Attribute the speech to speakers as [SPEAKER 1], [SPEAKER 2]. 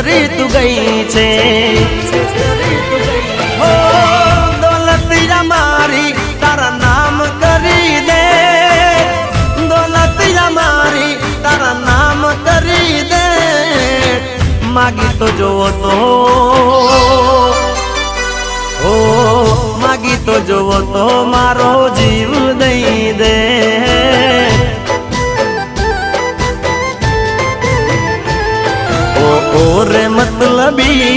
[SPEAKER 1] છેતરી તું ગઈ છે હો દોલતિયા મારી તારા નામ કરી દે દોલતિયા મારી તારા નામ કરી દે માગી તો જોવો તો ઓ માગી તો જોવો તો મારો જીવ દઈ દે ઓ રે મતલબી